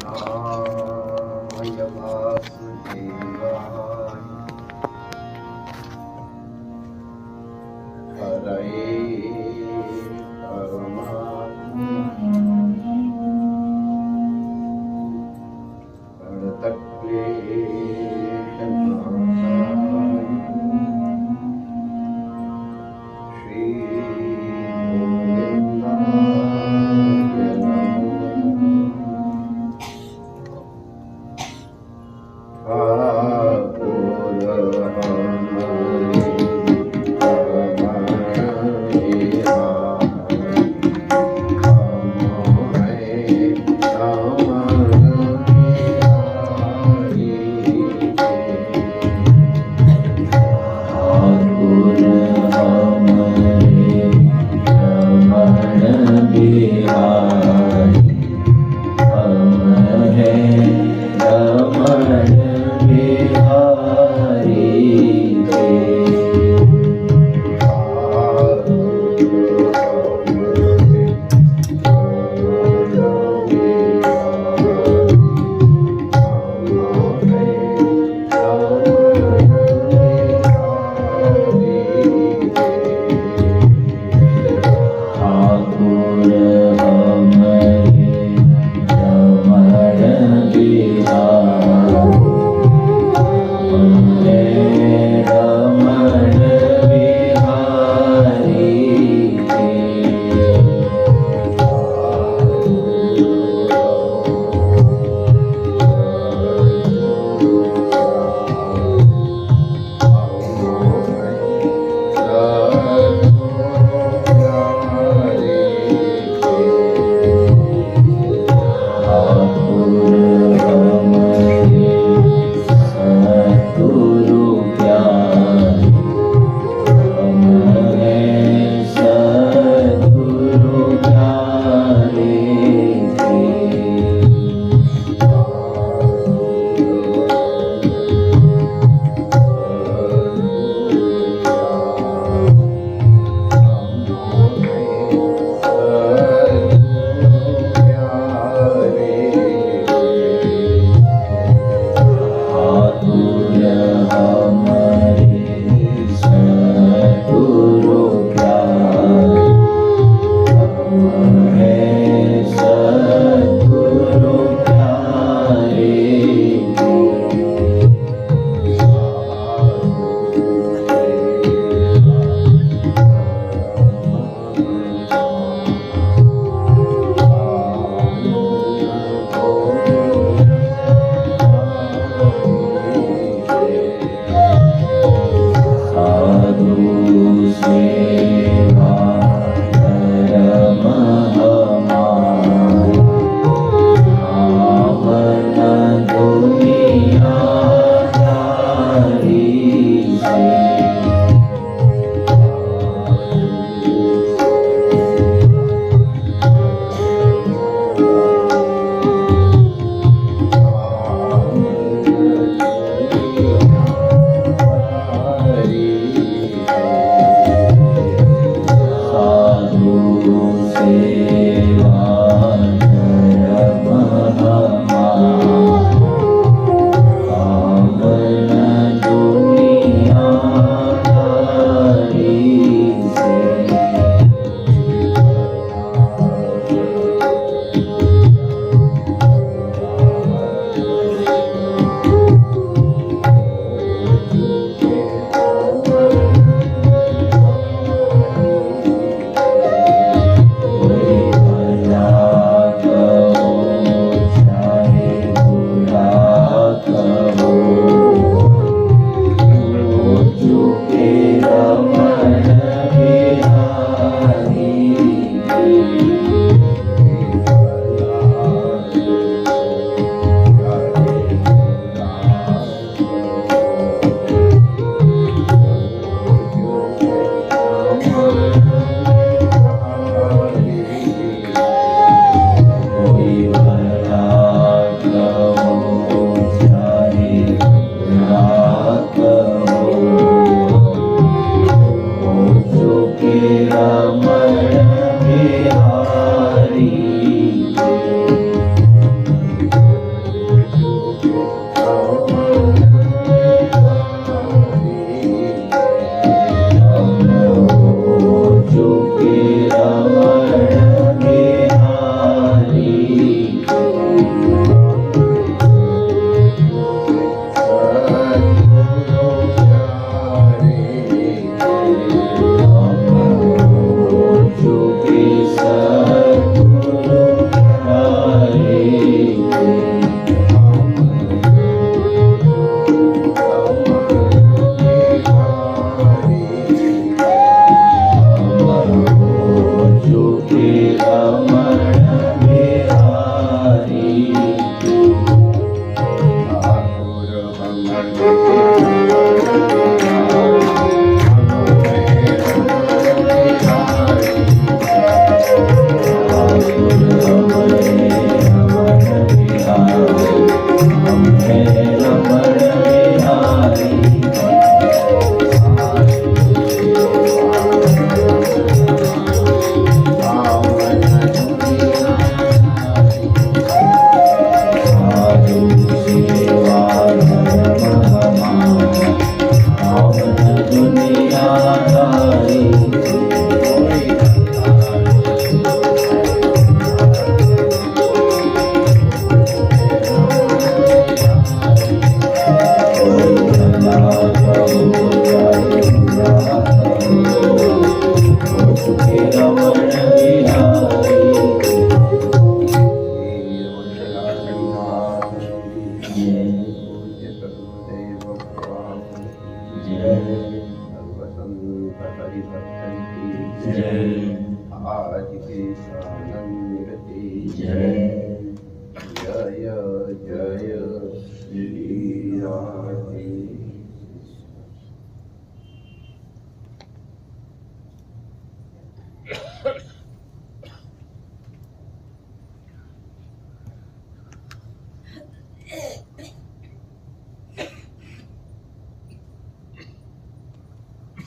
कृष्णाय वासुदेवाय हरये परमात्मने प्रणतक्लेशनाशाय श्रीगोविन्दाय नमो नमः।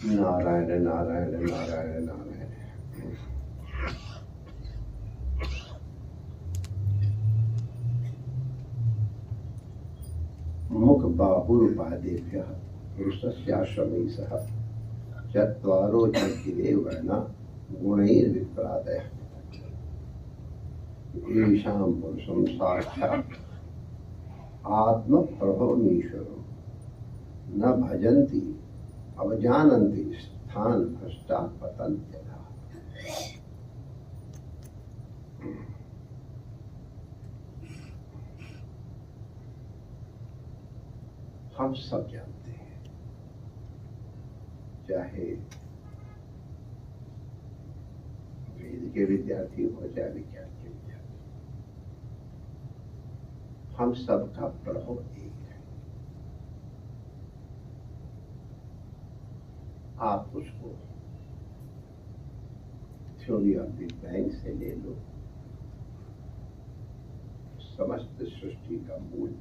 नारायण नारायण नारायण नारायण। मुख बाहुरुपादेभ्यः पुरुषस्याश्रमैः सह चत्वारो जगति वर्णा गुणैर्विप्रादयः येषां पुरुषं साक्षात् आत्मप्रभवमीश्वरं न भजन्ति अवजानन्ति स्थान भ्रष्टात् पतन्त्यतः। हम सब जानते हैं, चाहे वेद के विद्यार्थी हो चाहे विज्ञान के विद्यार्थी, हम सबका प्रभु एक है। आप उसको थ्योरी ऑफ बिग बैंग से ले लो, समस्त सृष्टि का मूल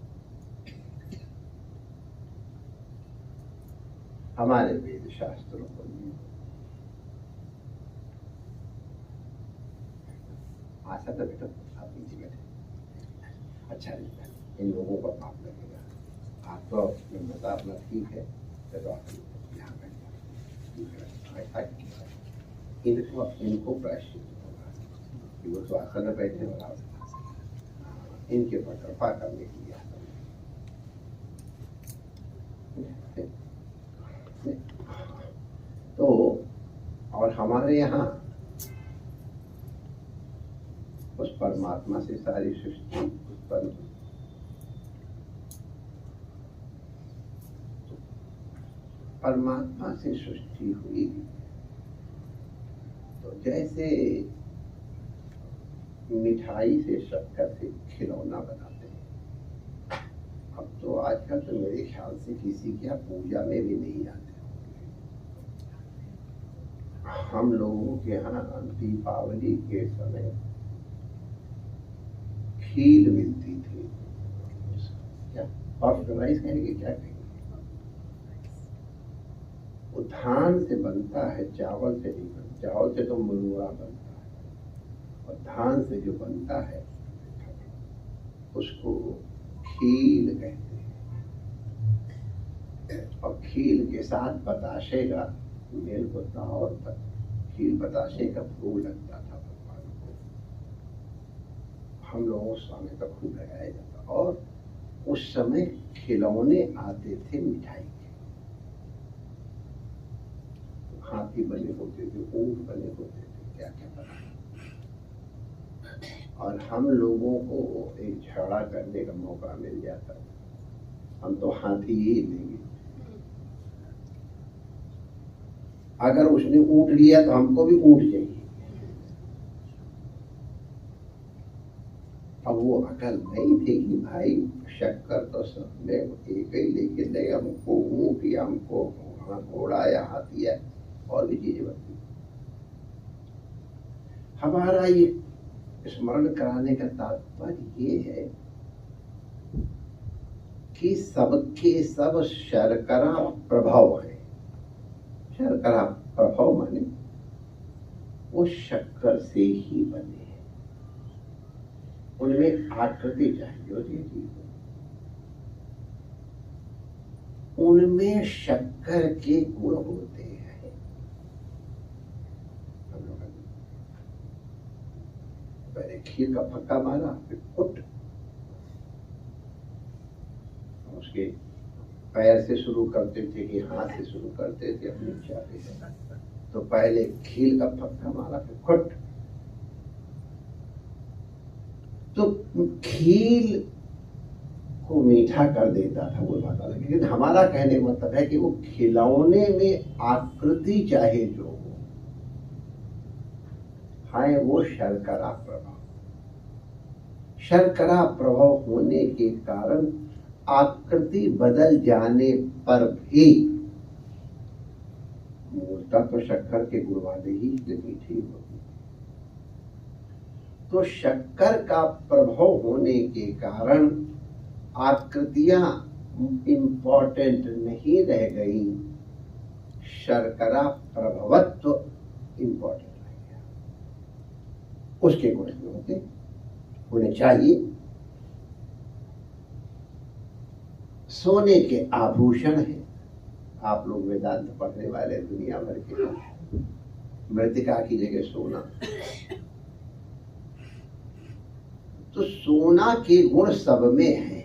हमारे वेद शास्त्रों को लिए आशा तो बेटा आप नीचे बैठे अच्छा लगता है, इन लोगों का पाप लगेगा। आप तो मता अपना ठीक है, चलो आप यहाँ बैठे इनको प्रायश्चित होगा कि वो तो आसन में बैठे और आप इनके पर कृपा करने के लिए तो और हमारे यहाँ उस परमात्मा से सारी सृष्टि उत्पन्न, परमात्मा से सृष्टि हुई तो जैसे मिठाई से शक्कर से खिलौना बनाते हैं। अब तो आजकल तो मेरे ख्याल से किसी की पूजा में भी नहीं आते। हम लोगों के यहाँ दीपावली के समय खीर मिलती थी, क्या पफ्ड राइस कहेंगे, क्या कहेंगे, वो धान से बनता है, चावल से नहीं बनता। चावल से तो मुरमुरा बनता है और धान से जो बनता है उसको खीर कहते हैं। और खीर के साथ बताशे का मेल होता और खीर बताशे का भोग लगता था भगवान को। हम लोगों सामने तक खूब लगाया जाता और उस समय खिलौने आते थे मिठाई के, हाथी बने होते थे, ऊंट बने होते थे, क्या क्या बना। और हम लोगों को एक झगड़ा करने का मौका मिल जाता है, हम तो हाथी ही लेंगे। अगर उसने ऊँट लिया तो हमको भी ऊँट चाहिए। अब वो अकल नहीं थी कि भाई शक्कर तो सब में एक ही, लेकिन नहीं हमको ऊँट या हमको घोड़ा या हाथी है और भी चीजें बनती। हमारा ये स्मरण कराने का तात्पर्य ये है कि सबके सब शर्करा प्रभाव है। शर्करा प्रभाव माने वो शक्कर से ही बने हैं, उनमें आकृति चाहिए होती है, उनमें शक्कर के गुण होते हैं। पहले खीर का फक्का मारा, फिर फुट, उसके पैर से शुरू करते थे कि हाथ से शुरू करते थे अपनी इच्छा से। तो पहले खीर का फक्का मारा, फिर फुट। तो खीर को मीठा कर देता था वो माता, लेकिन हमारा कहने का मतलब है कि वो खिलौने में आकृति चाहे जो हो, है वो शर्करा प्रभाव। शर्करा प्रभाव होने के कारण आकृति बदल जाने पर भी मूलता तो शक्कर के गुण वाले ही मीठी होती। तो शक्कर का प्रभाव होने के कारण आकृतियां इंपॉर्टेंट नहीं रह गई, शर्करा प्रभवत्व इंपॉर्टेंट रह गया। उसके गुण होते होने चाहिए। सोने के आभूषण है। आप लोग वेदांत पढ़ने वाले दुनिया भर के, मृतिका की जगह सोना, तो सोना के गुण सब में है,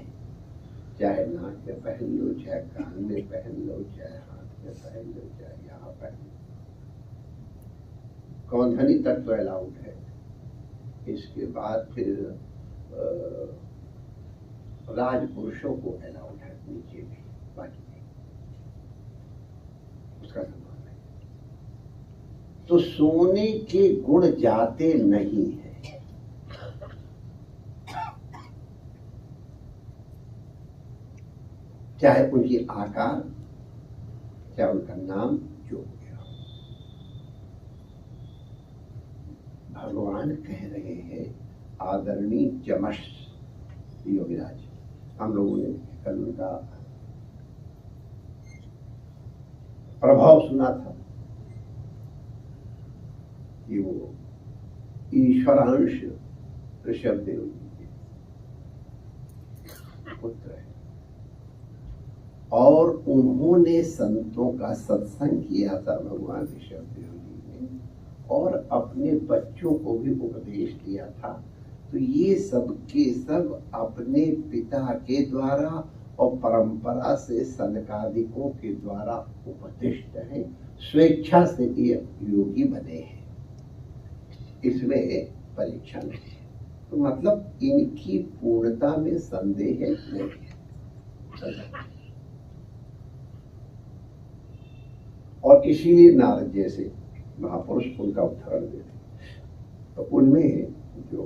चाहे नाक में पहन लो, चाहे कान में पहन लो, चाहे हाथ में पहन लो, चाहे यहाँ पहन लो। कौंधनी तक तो अलाउड है। इसके बाद फिर राजपुरुषों को अलाउड है, नीचे भी, बाकी नहीं, उसका सम्मान है। तो सोने के गुण जाते नहीं है। चाहे उनकी आकार, चाहे उनका नाम जो हो गया। भगवान कह रहे हैं आदरणीय जमश योगीराज, हम लोगों ने कल उनका प्रभाव सुना था कि वो ईश्वरांश ऋषभदेव जी के पुत्र है और उन्होंने संतों का सत्संग किया था भगवान ऋषभदेव जी ने, और अपने बच्चों को भी उपदेश दिया था। तो ये सब के सब अपने पिता के द्वारा और परंपरा से सनकादिकों के द्वारा उपदिष्ट हैं, स्वेच्छा से ये योगी बने हैं, इसमें परीक्षा नहीं है। तो मतलब इनकी पूर्णता में संदेह नहीं है। और इसीलिए नारद जैसे महापुरुष उनका उदाहरण देते। तो उनमें जो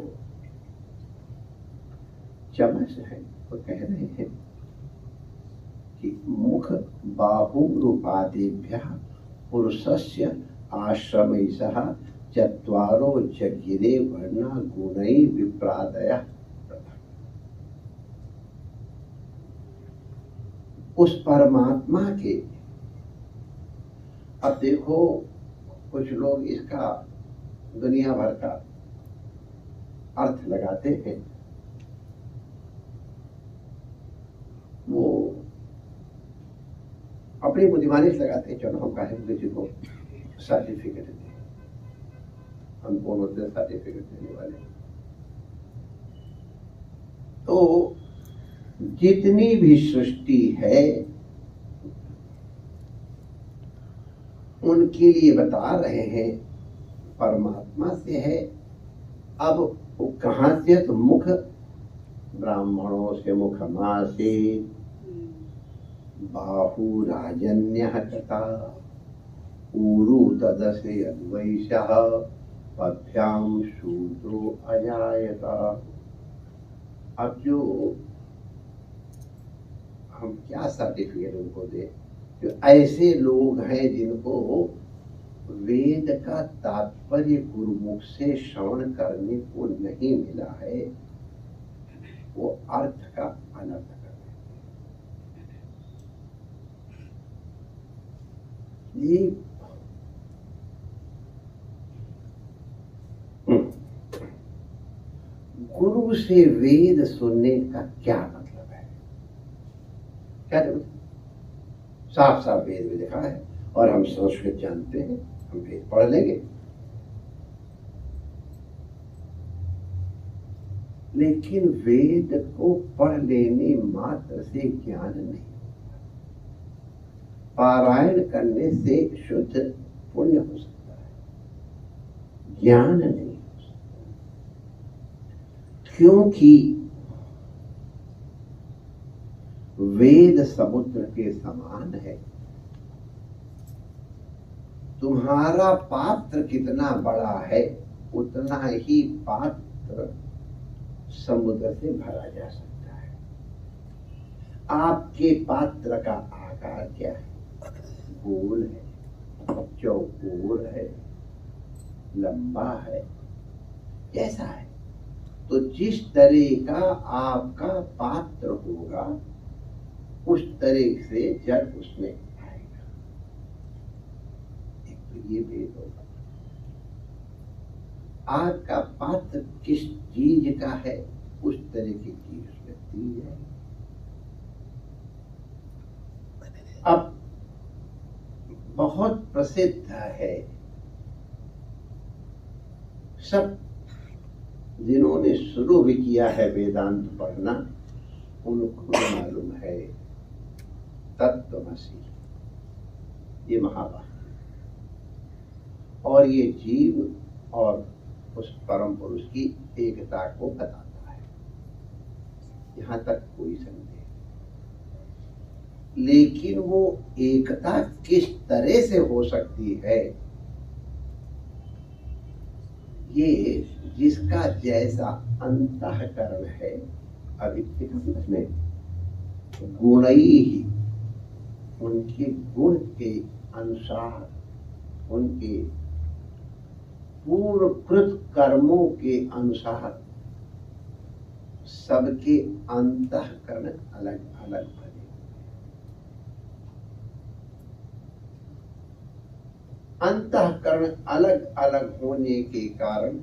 चमस है वो कह रहे हैं कि मुख बाहु रूपादिभ्य पुरुषस्य आश्रमैषः चत्वारो जगिरे वर्णा गुणै विप्रादयः। उस परमात्मा के, अब देखो कुछ लोग इसका दुनिया भर का अर्थ लगाते हैं, वो अपनी बुद्धिमानी से लगाते हैं। चलो हम कहें किसी को सर्टिफिकेट दें, हम कौन होते हैं सर्टिफिकेट देने वाले। तो जितनी भी सृष्टि है उनके लिए बता रहे हैं परमात्मा से है। अब वो कहाँ से? तो मुख, ब्राह्मणों से मुखमासे, बाहु राजन्य कथा, ऊरु तदसे अद्वैशः, पथ्याम शूद्रो अजायता। अब जो हम क्या सर्टिफिकेट उनको दे? जो ऐसे लोग हैं जिनको वेद का तात्पर्य गुरुमुख से श्रवण करने को नहीं मिला है, वो अर्थ का अनर्थ कर देते। ये गुरु से वेद सुनने का क्या मतलब है? क्या जरूरत? साफ साफ वेद में लिखा है और हम संस्कृत जानते हैं, हम वेद पढ़ लेंगे, लेकिन वेद को पढ़ लेने मात्र से ज्ञान नहीं, पारायण करने से शुद्ध पुण्य हो सकता है, ज्ञान नहीं हो सकता। क्योंकि वेद समुद्र के समान है। तुम्हारा पात्र कितना बड़ा है, उतना ही पात्र समुद्र से भरा जा सकता है। आपके पात्र का आकार क्या है? गोल है, चौकोर है, लंबा है, कैसा है? तो जिस तरह का आपका पात्र होगा, उस तरह से जल उसमें आएगा। एक तो ये भेद होगा। आपका पात्र किस चीज का है, उस तरह की चीज उसमें दी जाएगी। अब बहुत प्रसिद्ध है, सब जिन्होंने शुरू भी किया है वेदांत पढ़ना, उनको मालूम है तत्वमसि, ये महावाक्य, और ये जीव और उस परम पुरुष की एकता को बताता है। यहां तक कोई संदेह, लेकिन वो एकता किस तरह से हो सकती है, ये जिसका जैसा अंतःकरण है, अभी में गुणई ही, उनके गुण के अनुसार, उनके पूर्वकृत कर्मों के अनुसार सबके अंतःकरण अलग अलग बने। अंतःकरण अलग अलग होने के कारण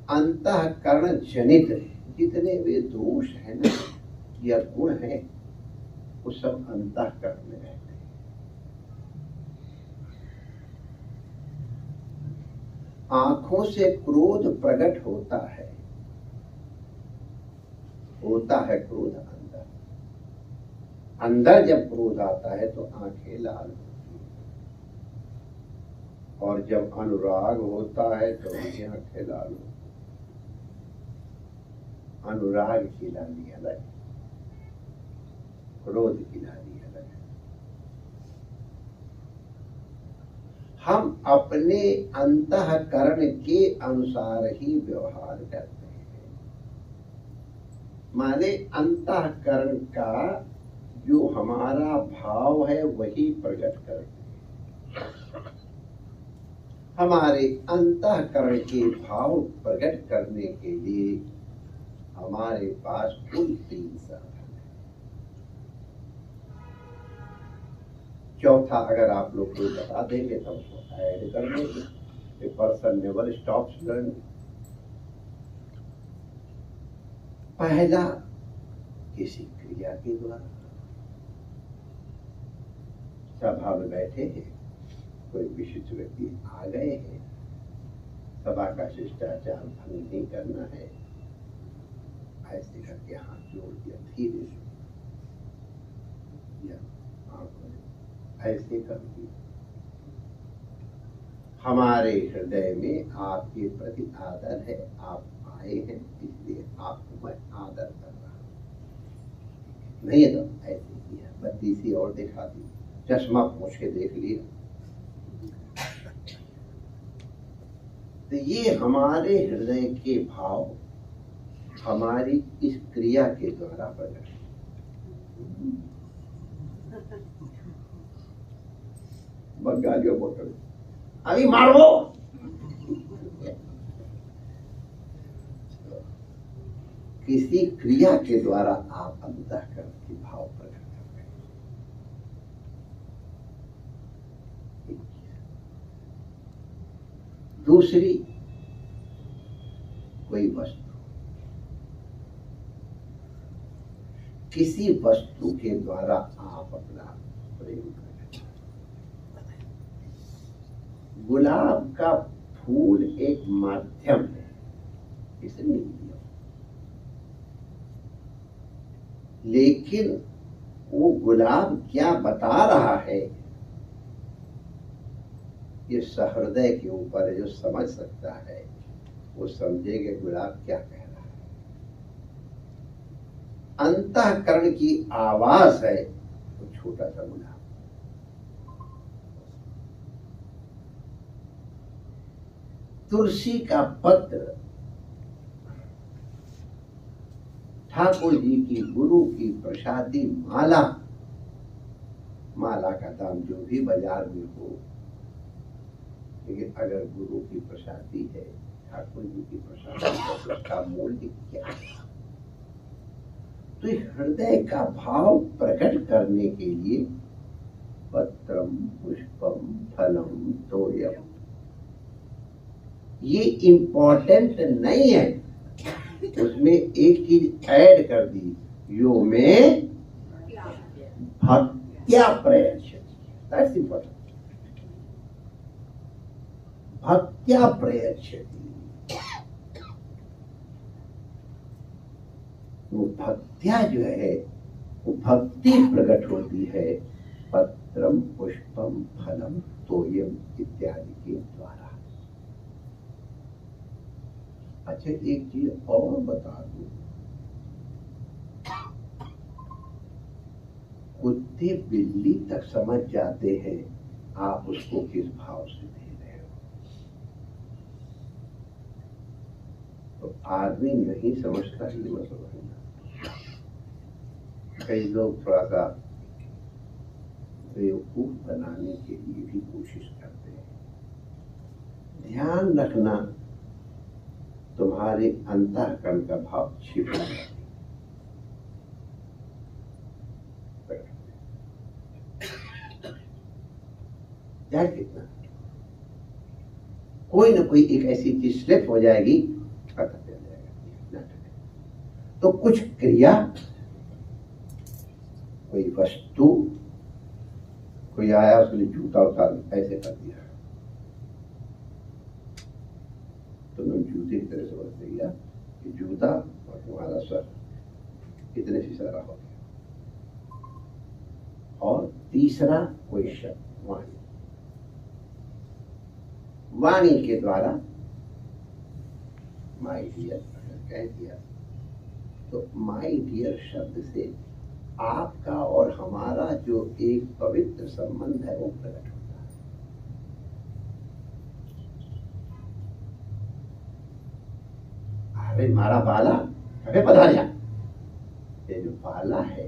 अंतःकरण जनित जितने वे दोष है ना या गुण है, वो सब अंतःकरण में रहते हैं। आंखों से क्रोध प्रकट होता है क्रोध अंदर। अंदर जब क्रोध आता है तो आंखें लाल होती हैं, और जब अनुराग होता है तो उनकी आंखें लाल होती हैं। अनुराग की लाली अलग, क्रोध की लाली अलग है। हम अपने अंतःकरण के अनुसार ही व्यवहार करते हैं। माने अंतःकरण का जो हमारा भाव है वही प्रकट करते हैं। हमारे अंतःकरण के भाव प्रकट करने के लिए हमारे पास कुल 3 साधन है। चौथा अगर आप लोग को बता देंगे तो उसको ऐड कर देंगे। A person never stops learning. पहला, किसी क्रिया के द्वारा। सभा में बैठे हैं, कोई विशिष्ट व्यक्ति आ गए हैं, सभा का शिष्टाचार भंग नहीं करना है, ऐसे करके हाथ जोड़ दिया धीरे से, या ऐसे कर दिया। हमारे हृदय में आपके प्रति आदर है, आप आए हैं, इसलिए आपको मैं आदर कर रहा हूं। नहीं तो ऐसे किया, बत्ती सी और दिखा दी, चश्मा पूछ के देख लिया। तो ये हमारे हृदय के भाव हमारी इस क्रिया के द्वारा प्रकट। बंगालियों बोल अभी मारो। किसी क्रिया के द्वारा आप अंतःकरण के भाव प्रकट कर रहे हैं। दूसरी कोई वस्तु, किसी वस्तु के द्वारा आप अपना प्रेम कर रहे हैं। गुलाब का फूल एक माध्यम है, इसलिए दिया, लेकिन वो गुलाब क्या बता रहा है ये सहृदय के ऊपर है। जो समझ सकता है वो समझेगा गुलाब क्या कह रहा है। अंतःकरण की आवाज है वो छोटा सा गुलाब। तुलसी का पत्र ठाकुर जी की गुरु की प्रसादी माला, माला का दाम जो भी बाजार में हो, लेकिन अगर गुरु की प्रसादी है, ठाकुर जी की प्रसादी है, तो उसका मूल्य क्या है? तो हृदय का भाव प्रकट करने के लिए पत्रम पुष्पम फलम तोयम, ये इम्पोर्टेंट नहीं है। उसमें एक चीज ऐड कर दी, यो में भक्त्या प्रयच्छति, दैट्स इम्पोर्टेंट। भक्त्या प्रयच्छति, वो भक्त्या जो है वो भक्ति प्रकट होती है पत्रम पुष्पम फलम तोयम इत्यादि के द्वारा। अच्छा, एक चीज और बता दूं, कुत्ते बिल्ली तक समझ जाते हैं आप उसको किस भाव से दे रहे हो। तो आदमी नहीं समझता, ये मत समझना। कई लोग थोड़ा सा बेवकूफ बनाने के लिए भी कोशिश करते हैं। ध्यान रखना, तुम्हारे अंतःकरण का भाव छिपा है। ध्यान कितना, कोई ना कोई एक ऐसी चीज स्लिप हो जाएगी, पता चल जाएगा। तो कुछ क्रिया, कोई वस्तु, कोई आया उसके लिए जूता उतार ऐसे कर दिया, तो मैं जूते की तरह समझ लिया कि जूता और तुम्हारा सर इतने से सारा हो गया। और तीसरा कोई शब्द, वाणी, वाणी के द्वारा माई डियर कह दिया, तो माई डियर शब्द से आपका और हमारा जो एक पवित्र संबंध है वो प्रकट होता है। अरे मारा बाला कभी पधारिया, ये जो बाला है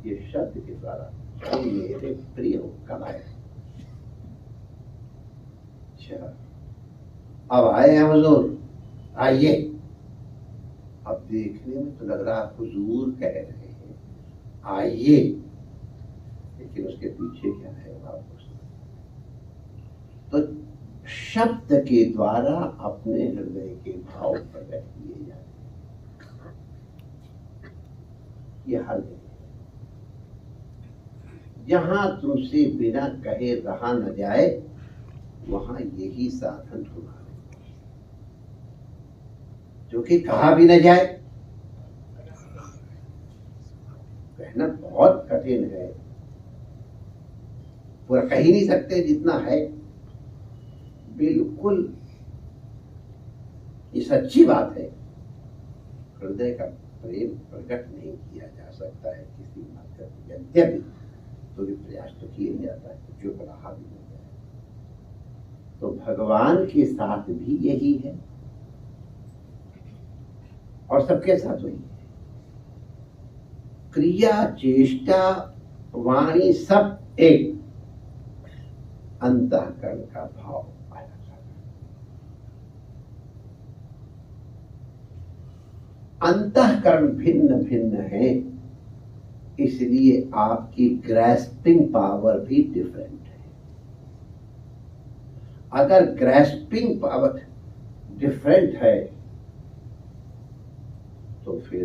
ये शब्द के द्वारा मेरे प्रिय हो कब आए। अच्छा, अब आए हैं हुजूर, आइए। अब देखने में तो लग रहा हुजूर कह रहे हैं आइए, लेकिन उसके पीछे क्या है आपको। तो शब्द के द्वारा अपने हृदय के भाव प्रकट किए जाते हैं। यह हल है। जहां तुमसे बिना कहे रहा न जाए वहां यही साधन तुम्हारे, जो कि कहा भी न जाए। कहना बहुत कठिन है, पूरा कह ही नहीं सकते जितना है। बिल्कुल ये सच्ची बात है। हृदय का प्रेम प्रकट नहीं किया जा सकता है किसी माध्यम से, यद्यपि तो भी प्रयास तो किया ही जाता है, जो रहा भी हो जाए। तो भगवान के साथ भी यही है और सबके साथ वही है। क्रिया, चेष्टा, वाणी सब एक, अंतःकरण का भाव अलग। अंतःकरण भिन्न भिन्न है, इसलिए आपकी ग्रैस्पिंग पावर भी डिफरेंट है। अगर ग्रैस्पिंग पावर डिफरेंट है तो फिर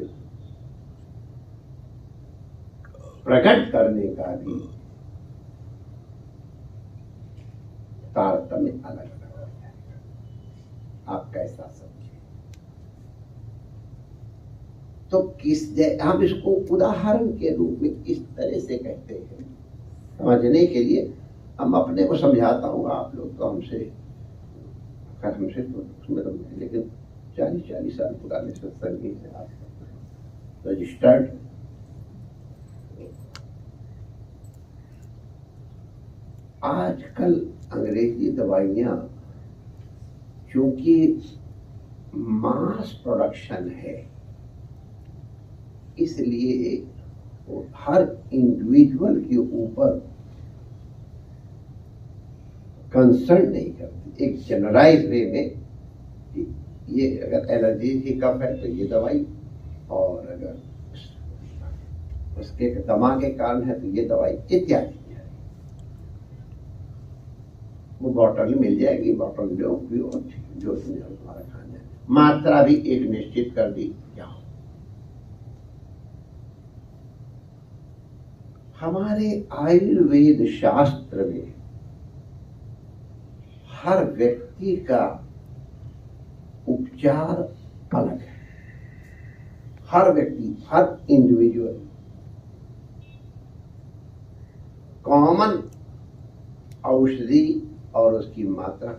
प्रकट करने का भी तारतम्य अलग अलग हो जाएगा। आप कैसा समझे? तो हम इसको उदाहरण के रूप में इस तरह से कहते हैं समझने के लिए। हम अपने को समझाता हूँ, आप लोग तो हमसे तो लेकिन 40 साल पुराने सत्संगी हैं, आप रजिस्टर्ड। आजकल अंग्रेजी दवाइयाँ चूंकि मास प्रोडक्शन है, इसलिए वो हर इंडिविजुअल के ऊपर कंसर्न नहीं करती। एक जनरलाइज वे में ये अगर एलर्जी की कफ है तो ये दवाई, और अगर उसके दमा के कारण है तो ये दवाई इत्यादि। वो बॉटल मिल जाएगी, बॉटल लो पियो, जो तुम्हारा खाना है। मात्रा भी एक निश्चित कर दी जाओ। हमारे आयुर्वेद शास्त्र में हर व्यक्ति का उपचार अलग है। हर व्यक्ति, हर इंडिविजुअल कॉमन औषधि और उसकी मात्रा,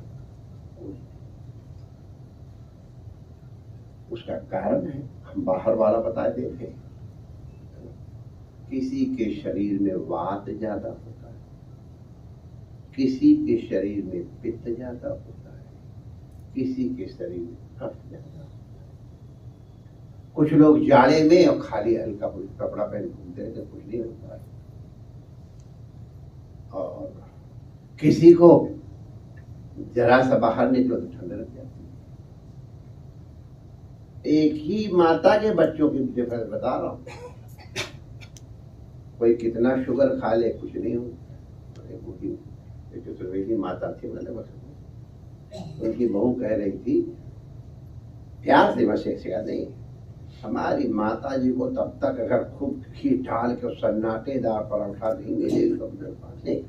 उसका कारण है हम बाहर वाला बता देते हैं। किसी के शरीर में वात ज्यादा होता है, किसी के शरीर में पित्त ज्यादा होता है, किसी के शरीर में कफ ज्यादा होता है। कुछ लोग जाड़े में और खाली हल्का कपड़ा पहन घूमते हैं तो कुछ नहीं होता है, और किसी को जरा सा बाहर निकलो तो ठंड लग जाती है। एक ही माता के बच्चों की डिफरेंस बता रहा हूं। कोई कितना शुगर खा ले कुछ नहीं हो। चतुर्वेदी माता थी, उनकी बहू कह रही थी, प्यार से बस सिखा नहीं, हमारी माता जी को तब तक अगर खूब घी डाल के सन्नाटेदार पराठा देंगे नहीं,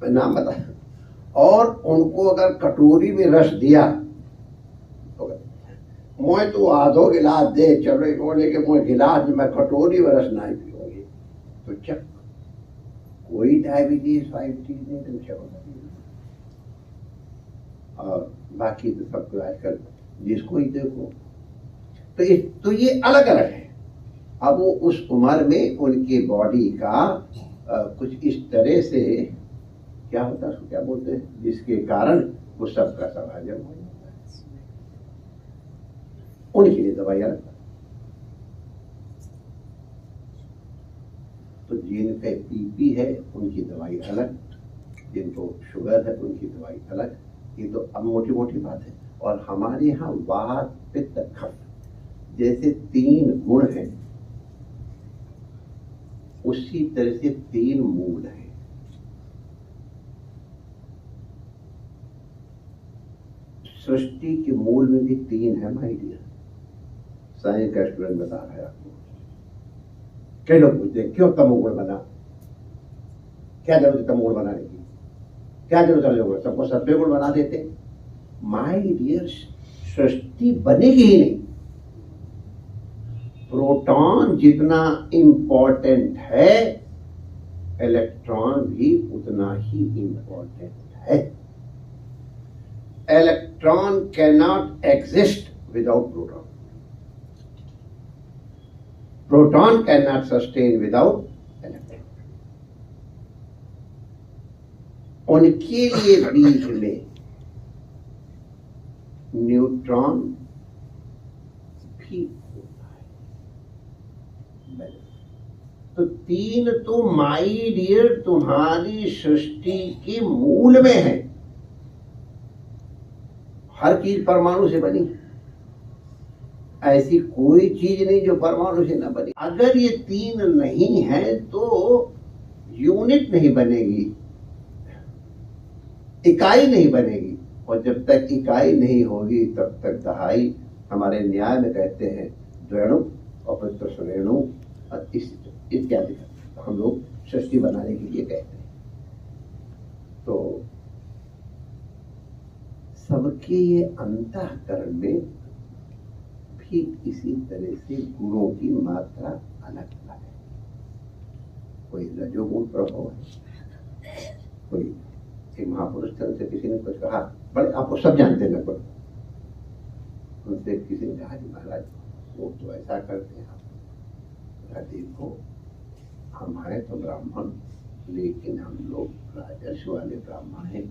नाम बता, और उनको अगर कटोरी में रस दिया तो मोए तो आधो गिलास दे, चलो बोले कि मोए गिलास में कटोरी में रस नहीं पियोगे तो चक, कोई डायबिटीज वाइबिटीज नहीं, तुम चलो। और बाकी तो सबको आजकल जिसको ही देखो तो ये अलग अलग है। अब वो उस उम्र में उनके बॉडी का कुछ इस तरह से क्या होता है, क्या बोलते हैं, जिसके कारण वो सबका सब हजम हो जाता है। उनके लिए दवाई अलग। तो जिनके बीपी है उनकी दवाई अलग, जिनको शुगर है उनकी दवाई अलग। ये तो अब मोटी मोटी बात है। और हमारे यहाँ वात पित्त कफ जैसे 3 गुण हैं, उसी तरह से 3 मूल हैं। सृष्टि के मूल में भी 3 है माय डियर। साइंस का स्टूडेंट बता रहा है आपको। कई लोग पूछते हैं क्यों तमोगुण बना, क्या जरूरत है तमोगुण बनाने की, क्या जरूरत है, सबको सत्य गुण बना देते। माय डियर, सृष्टि बनेगी ही नहीं। प्रोटॉन जितना इंपॉर्टेंट है, इलेक्ट्रॉन भी उतना ही इंपॉर्टेंट है। Electron can not exist without proton, proton can not sustain without electron. उनके लिए बीच में न्यूट्रॉन भी होता है। तो तीन तो माई डियर तुम्हारी सृष्टि के मूल में है। हर चीज परमाणु से बनी, ऐसी कोई चीज नहीं जो परमाणु से न बनी। अगर ये तीन नहीं है तो यूनिट नहीं बनेगी, इकाई नहीं बनेगी, और जब तक इकाई नहीं होगी तब तक दहाई। हमारे न्याय में कहते हैं द्वेणु और फिर श्रेणु इत्यादि हम लोग सृष्टि बनाने के लिए कहते हैं। तो सबके ये अंतःकरण में भी इसी तरह से गुणों की मात्रा अलग अलग है। कोई रजोगुण प्रभाव है, कोई एक महापुरुष तरह से किसी ने कुछ कहा, बड़े आपको सब जानते हैं लगभग, उनसे किसी ने कहा कि महाराज वो तो ऐसा करते हैं, आप देखो हम हैं तो ब्राह्मण, लेकिन हम लोग राजर्ष वाले ब्राह्मण हैं,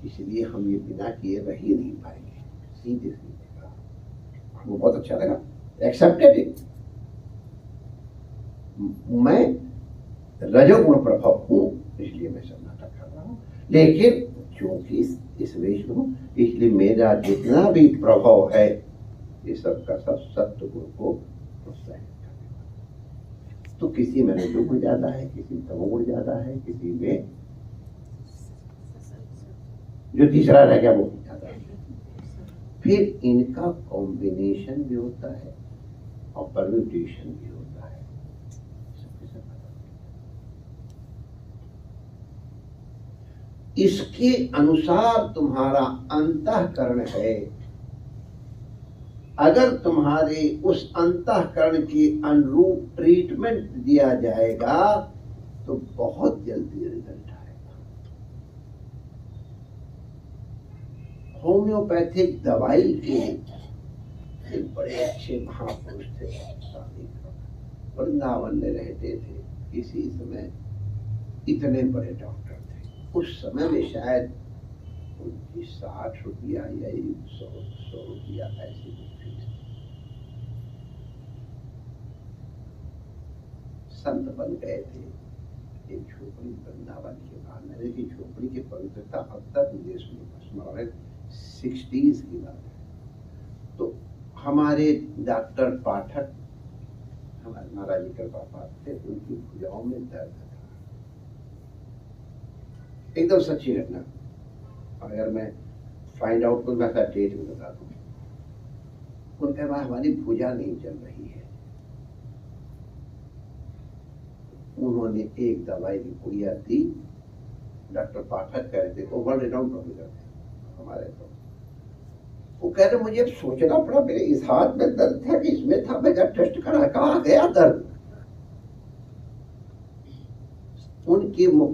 इसलिए हम ये बिना किए रह ही नहीं पाएंगे। सीधे सीधे कहा, हमको बहुत अच्छा लगा, एक्सेप्टेड इट। मैं रजोगुण प्रभाव हूं, इसलिए मैं सब नाटक कर रहा हूं, लेकिन क्योंकि इस वेश में हूं, इसलिए मेरा जितना भी प्रभाव है ये सब का सब सत्य गुण को प्रोत्साहित करने। तो किसी में रजोगुण ज्यादा है, किसी में तमोगुण ज्यादा है, किसी में जो तीसरा रह गया वो ज्यादा है। फिर इनका कॉम्बिनेशन भी होता है और परम्यूटेशन भी होता है। इसके अनुसार तुम्हारा अंतःकरण है। अगर तुम्हारे उस अंतःकरण के अनुरूप ट्रीटमेंट दिया जाएगा तो बहुत जल्दी रिजल्ट आएगा। होम्योपैथिक दवाई के एक बड़े अच्छे महापुरुष थे, वृंदावन में रहते थे। इसी समय इतने बड़े डॉक्टर थे। उस समय में शायद उनकी 60 रुपया या 100 रुपया ऐसी फीस। संत बन गए थे। एक झोपड़ी वृंदावन के बाहर, मैंने की झोपड़ी की पवित्रता अब तक मुझे स्मरण है, 60s की बात है। तो हमारे डॉक्टर पाठक, हमारे महाराज जी के पापा थे, उनकी भुजाओं में दर्द था। एकदम सच्ची घटना, अगर मैं फाइंड आउट करूँ, मैं डेट में बता दूँ। उनका वहां हमारी भुजा नहीं चल रही है। उन्होंने एक दवाई की पुड़िया दी, डॉक्टर पाठक कह रहे थे, वो वर्ल्ड रिनाउंड प्रोफेसर थे हमारे। तो वो कह रहे मुझे सोचना पड़ा, मेरे इस हाथ में दर्द था कि इसमें था, मैं जब टेस्ट करा कहा गया दर्द। उनके मुख्य